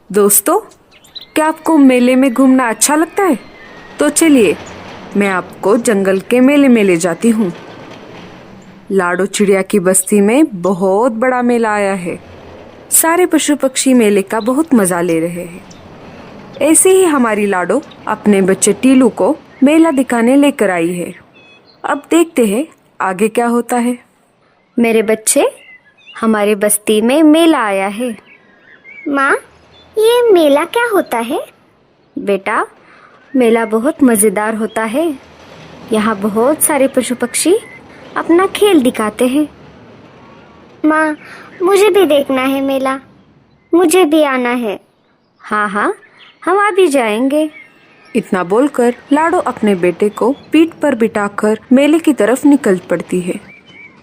दोस्तों, क्या आपको मेले में घूमना अच्छा लगता है? तो चलिए, मैं आपको जंगल के मेले में ले जाती हूँ। लाडो चिड़िया की बस्ती में बहुत बड़ा मेला आया है। सारे पशु पक्षी मेले का बहुत मजा ले रहे हैं। ऐसे ही हमारी लाडो अपने बच्चे टीलू को मेला दिखाने लेकर आई है। अब देखते हैं आगे क्या होता है। मेरे बच्चे, हमारे बस्ती में मेला आया है। माँ, ये मेला क्या होता है? बेटा, मेला बहुत मज़ेदार होता है। यहाँ बहुत सारे पशु पक्षी अपना खेल दिखाते हैं। माँ, मुझे भी देखना है मेला। मुझे भी आना है। हाँ हाँ, हम आ भी जाएंगे। इतना बोलकर लाडो अपने बेटे को पीठ पर बिठाकर मेले की तरफ निकल पड़ती है।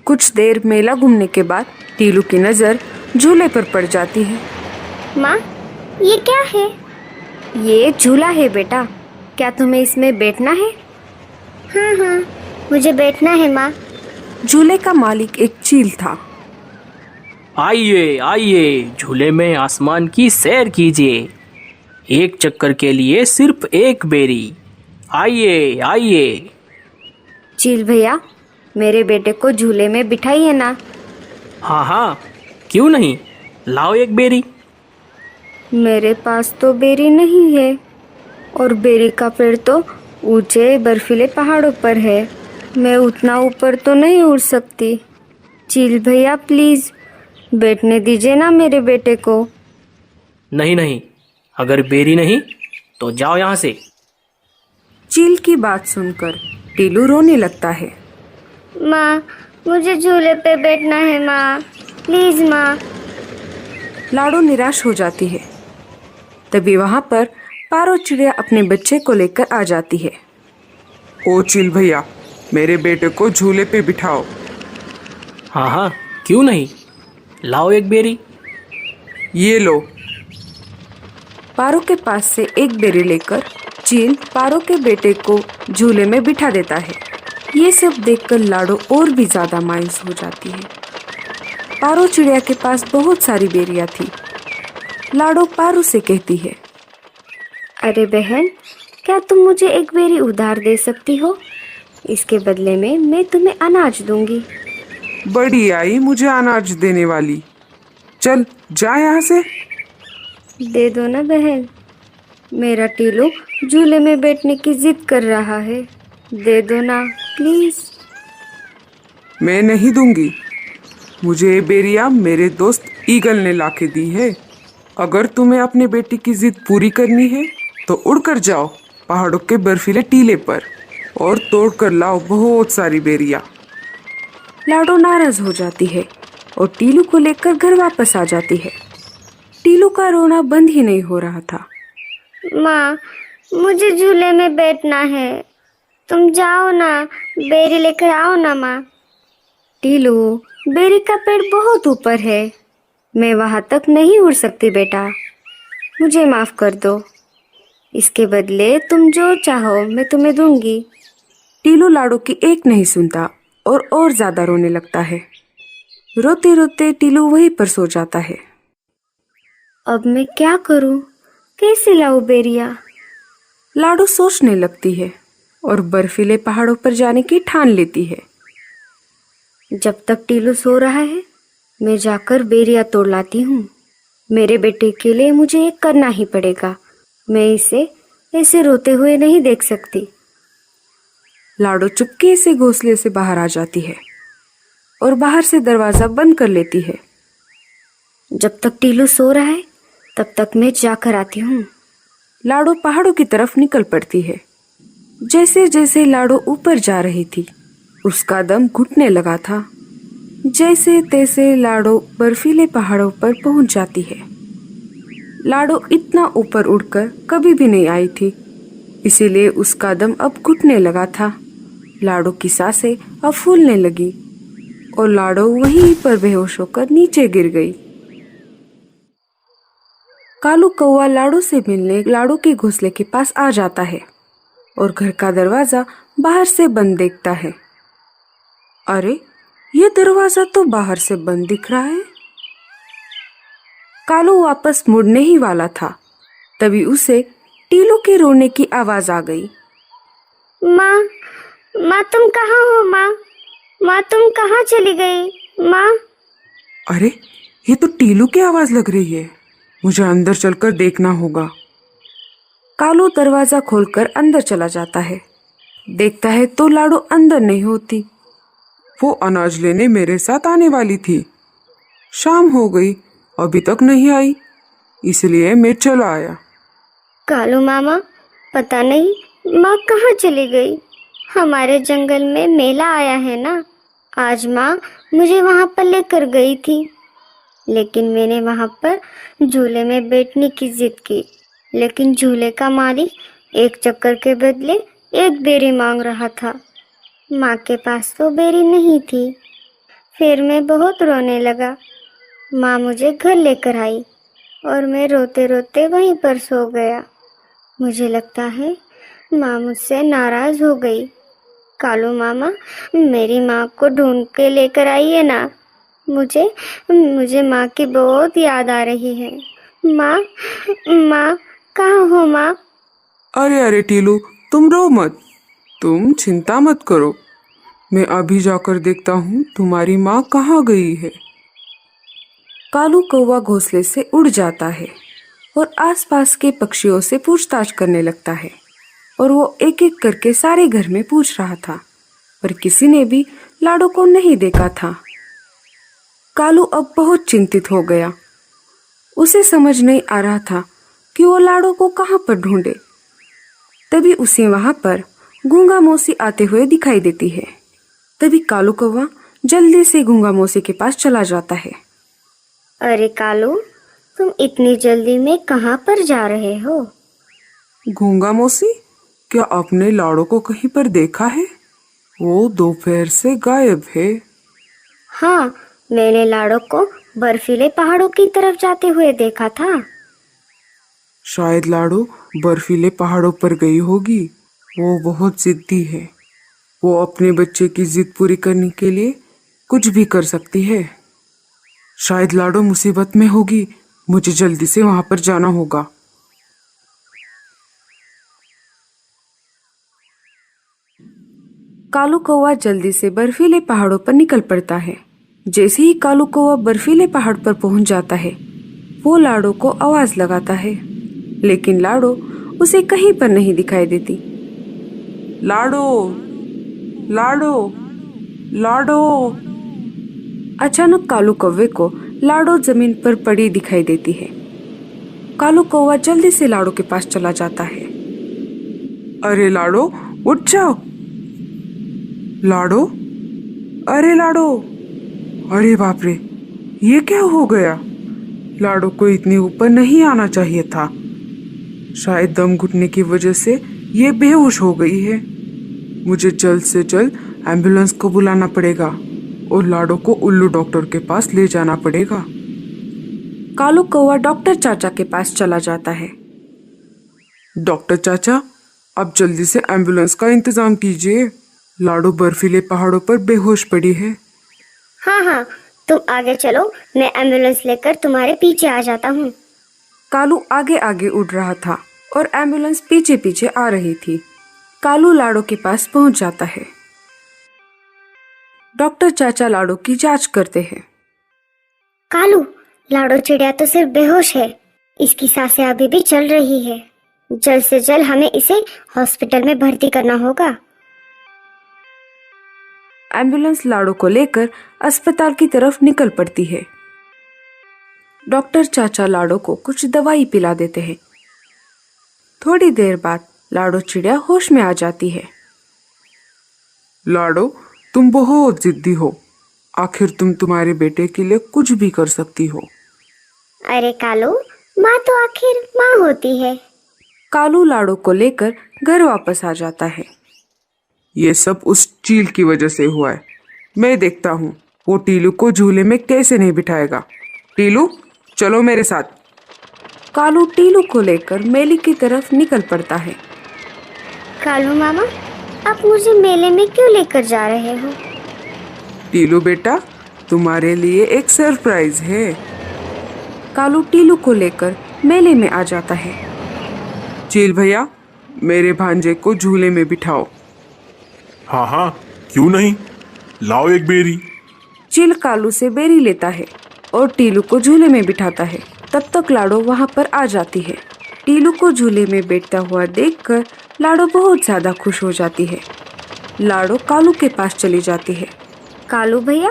कुछ देर मेला घूमने के बाद टीलू की नजर झूले पर पड़ जाती है। माँ, ये क्या है? ये झूला है बेटा। क्या तुम्हें इसमें बैठना है? हाँ हाँ, मुझे बैठना है माँ। झूले का मालिक एक चील था। आइए आइए, झूले में आसमान की सैर कीजिए। एक चक्कर के लिए सिर्फ एक बेरी। आइए आइए। चील भैया, मेरे बेटे को झूले में बिठाइए ना। हाँ हाँ, क्यों नहीं, लाओ एक बेरी। मेरे पास तो बेरी नहीं है, और बेरी का पेड़ तो ऊंचे बर्फीले पहाड़ों पर है। मैं उतना ऊपर तो नहीं उड़ सकती। चील भैया प्लीज बैठने दीजिए ना मेरे बेटे को। नहीं नहीं, अगर बेरी नहीं तो जाओ यहाँ से। चील की बात सुनकर टीलू रोने लगता है। माँ, मुझे झूले पे बैठना है माँ, प्लीज माँ। लाडो निराश हो जाती है। तभी वहां पर पारो चिड़िया अपने बच्चे को लेकर आ जाती है। ओ चिल भैया, मेरे बेटे को झूले पे बिठाओ। हाँ हाँ, क्यों नहीं, लाओ एक बेरी। ये लो। पारो के पास से एक बेरी लेकर चील पारो के बेटे को झूले में बिठा देता है। ये सब देखकर लाडो और भी ज्यादा मायूस हो जाती है। पारो चिड़िया के पास बहुत सारी बेरियां थी। लाडो पारो से कहती है, अरे बहन, क्या तुम मुझे एक बेरी उधार दे सकती हो? इसके बदले में मैं तुम्हें अनाज दूंगी। बड़ी आई मुझे अनाज देने वाली। चल जा यहाँ से। दे दो ना बहन, मेरा टीलू झूले में बैठने की जिद कर रहा है। दे दो ना प्लीज। मैं नहीं दूंगी। मुझे ये बेरिया मेरे दोस्त ईगल ने लाके दी है। अगर तुम्हें अपने बेटे की जिद पूरी करनी है तो उड़कर जाओ पहाड़ों के बर्फीले टीले पर और तोड़ कर लाओ बहुत सारी बेरिया। लाडो नाराज हो जाती है और टीलू को लेकर घर वापस आ जाती है। टीलू का रोना बंद ही नहीं हो रहा था। माँ, मुझे झूले में बैठना है। तुम जाओ ना, बेरी लेकर आओ ना माँ। टीलू, बेरी का पेड़ बहुत ऊपर है। मैं वहां तक नहीं उड़ सकती बेटा। मुझे माफ कर दो। इसके बदले तुम जो चाहो मैं तुम्हें दूंगी। टीलू लाडो की एक नहीं सुनता और ज्यादा रोने लगता है। रोते रोते टीलू वहीं पर सो जाता है। अब मैं क्या करूं? कैसे लाऊं बेरिया? लाडो सोचने लगती है और बर्फीले पहाड़ों पर जाने की ठान लेती है। जब तक टीलू सो रहा है, मैं जाकर बेरिया तोड़ लाती हूँ। मेरे बेटे के लिए मुझे ये करना ही पड़ेगा। मैं इसे ऐसे रोते हुए नहीं देख सकती। लाडो चुपके से घोंसले से बाहर आ जाती है और बाहर से दरवाजा बंद कर लेती है। जब तक टीलू सो रहा है तब तक मैं जाकर आती हूँ। लाडो पहाड़ों की तरफ निकल पड़ती है। जैसे जैसे लाडो ऊपर जा रही थी, उसका दम घुटने लगा था। जैसे तैसे लाडो बर्फीले पहाड़ों पर पहुंच जाती है। लाडो इतना ऊपर उड़कर कभी भी नहीं आई थी, इसीलिए उसका दम अब घुटने लगा था। लाडो की सांसें अब फूलने लगी और लाडो वहीं पर बेहोश होकर नीचे गिर गई। कालू कौवा लाडो से मिलने लाडो के घोंसले के पास आ जाता है और घर का दरवाजा बाहर से बंद देखता है। अरे, ये दरवाजा तो बाहर से बंद दिख रहा है। कालू वापस मुड़ने ही वाला था, तभी उसे टीलू के रोने की आवाज आ गई। माँ, माँ तुम कहाँ हो माँ? माँ तुम कहाँ चली गई माँ? अरे, ये तो टीलू की आवाज लग रही है। मुझे अंदर चलकर देखना होगा। कालू दरवाजा खोलकर अंदर चला जाता है। देखता है तो लाडो अंदर नहीं होती। वो अनाज लेने मेरे साथ आने वाली थी। शाम हो गई, अभी तक नहीं आई, इसलिए मैं चला आया। कालू मामा, पता नहीं माँ कहाँ चली गई। हमारे जंगल में मेला आया है ना, आज माँ मुझे वहाँ पर लेकर गई थी, लेकिन मैंने वहाँ पर झूले में बैठने की जिद की, लेकिन झूले का मालिक एक चक्कर के बदले एक बेरी मांग रहा था। माँ के पास तो बेरी नहीं थी। फिर मैं बहुत रोने लगा। माँ मुझे घर लेकर आई और मैं रोते रोते वहीं पर सो गया। मुझे लगता है माँ मुझसे नाराज़ हो गई। कालू मामा, मेरी माँ को ढूंढ के लेकर आइए ना। मुझे माँ की बहुत याद आ रही है। माँ, माँ कहाँ हो माँ? अरे अरे टीलू, तुम रो मत, तुम चिंता मत करो। मैं अभी जाकर देखता हूँ तुम्हारी माँ कहाँ गई है। कालू कौवा घोंसले से उड़ जाता है और आसपास के पक्षियों से पूछताछ करने लगता है, और वो एक एक करके सारे घर में पूछ रहा था, पर किसी ने भी लाडो को नहीं देखा था। कालू अब बहुत चिंतित हो गया। उसे समझ नहीं आ रहा था कि वो लाडो को कहाँ पर ढूंढे। तभी उसे वहां पर गूंगा मौसी आते हुए दिखाई देती है। तभी कालू कौवा जल्दी से गूंगा मौसी के पास चला जाता है। अरे कालू, तुम इतनी जल्दी में कहाँ पर जा रहे हो? गूंगा मौसी, क्या आपने लाडो को कहीं पर देखा है? वो दोपहर से गायब है। हाँ, मैंने लाडो को बर्फीले पहाड़ों की तरफ जाते हुए देखा था। शायद लाडो बर्फीले पहाड़ों पर गई होगी। वो बहुत जिद्दी है। वो अपने बच्चे की जिद पूरी करने के लिए कुछ भी कर सकती है। शायद लाडो मुसीबत में होगी। मुझे जल्दी से वहां पर जाना होगा। कालू कौवा जल्दी से बर्फीले पहाड़ों पर निकल पड़ता है। जैसे ही कालू कौवा बर्फीले पहाड़ पर पहुंच जाता है, वो लाडो को आवाज लगाता है, लेकिन लाडो उसे कहीं पर नहीं दिखाई देती। लाडो, लाडो, लाडो। अचानक कालू कौवे को लाडो जमीन पर पड़ी दिखाई देती है। कालू कौवा जल्दी से लाडो के पास चला जाता है। अरे लाडो, उठ जाओ। लाडो, अरे लाडो, अरे बाप रे, ये क्या हो गया? लाडो को इतनी ऊपर नहीं आना चाहिए था। शायद दम घुटने की वजह से ये बेहोश हो गई है। मुझे जल्द से जल्द एम्बुलेंस को बुलाना पड़ेगा और लाडो को उल्लू डॉक्टर के पास ले जाना पड़ेगा। कालू कौवा डॉक्टर चाचा के पास चला जाता है। डॉक्टर चाचा, आप जल्दी से एम्बुलेंस का इंतजाम कीजिए। लाडो बर्फीले पहाड़ों पर बेहोश पड़ी है। हाँ हाँ, तुम आगे चलो, मैं एम्बुलेंस लेकर तुम्हारे पीछे आ जाता हूँ। कालू आगे आगे उड़ रहा था और एम्बुलेंस पीछे पीछे आ रही थी। कालू लाडो के पास पहुंच जाता है। डॉक्टर चाचा लाडो की जांच करते हैं। कालू, लाडो चिड़िया तो सिर्फ बेहोश है, इसकी सांसें अभी भी चल रही है। जल्द से जल्द हमें इसे हॉस्पिटल में भर्ती करना होगा। एम्बुलेंस लाडो को लेकर अस्पताल की तरफ निकल पड़ती है। डॉक्टर चाचा लाडो को कुछ दवाई पिला देते हैं। थोड़ी देर बाद लाडो चिड़िया होश में आ जाती है। लाडो, तुम बहुत जिद्दी हो। आखिर तुम तुम्हारे बेटे के लिए कुछ भी कर सकती हो। अरे कालू, माँ तो आखिर माँ होती है। कालू लाडो को लेकर घर वापस आ जाता है। ये सब उस चील की वजह से हुआ है। मैं देखता हूँ वो टीलू को झूले में कैसे नहीं बिठाएगा। टीलू, चलो मेरे साथ। कालू टीलू को लेकर मेले की तरफ निकल पड़ता है। कालू मामा, आप मुझे मेले में क्यों लेकर जा रहे हो? टीलू बेटा, तुम्हारे लिए एक सरप्राइज है। कालू टीलू को लेकर मेले में आ जाता है। चील भैया, मेरे भांजे को झूले में बिठाओ। हाँ हाँ, क्यों नहीं, लाओ एक बेरी। चील कालू से बेरी लेता है और टीलू को झूले में बिठाता है। तब तक लाडो वहाँ पर आ जाती है। टीलू को झूले में बैठता हुआ देखकर लाडो बहुत ज्यादा खुश हो जाती है। लाडो कालू के पास चली जाती है। कालू भैया,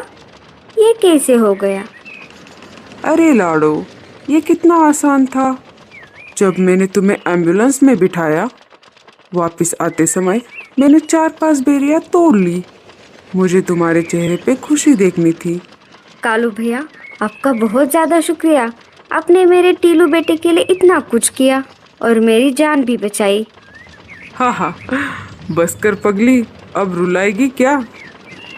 ये कैसे हो गया? अरे लाडो, ये कितना आसान था। जब मैंने तुम्हें एम्बुलेंस में बिठाया, वापस आते समय मैंने 4-5 बेरियां तोड़ ली। मुझे तुम्हारे चेहरे पे खुशी देखनी थी। कालू भैया, आपका बहुत ज़्यादा शुक्रिया। आपने मेरे टीलू बेटे के लिए इतना कुछ किया और मेरी जान भी बचाई। हाँ हाँ, बस कर पगली, अब रुलाएगी क्या?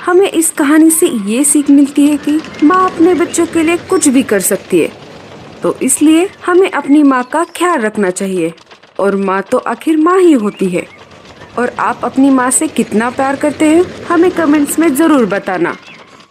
हमें इस कहानी से ये सीख मिलती है कि माँ अपने बच्चों के लिए कुछ भी कर सकती है, तो इसलिए हमें अपनी माँ का ख्याल रखना चाहिए। और माँ तो आखिर माँ ही होती है। और आप अपनी माँ से कितना प्यार करते हैं, हमें कमेंट्स में ज़रूर बताना।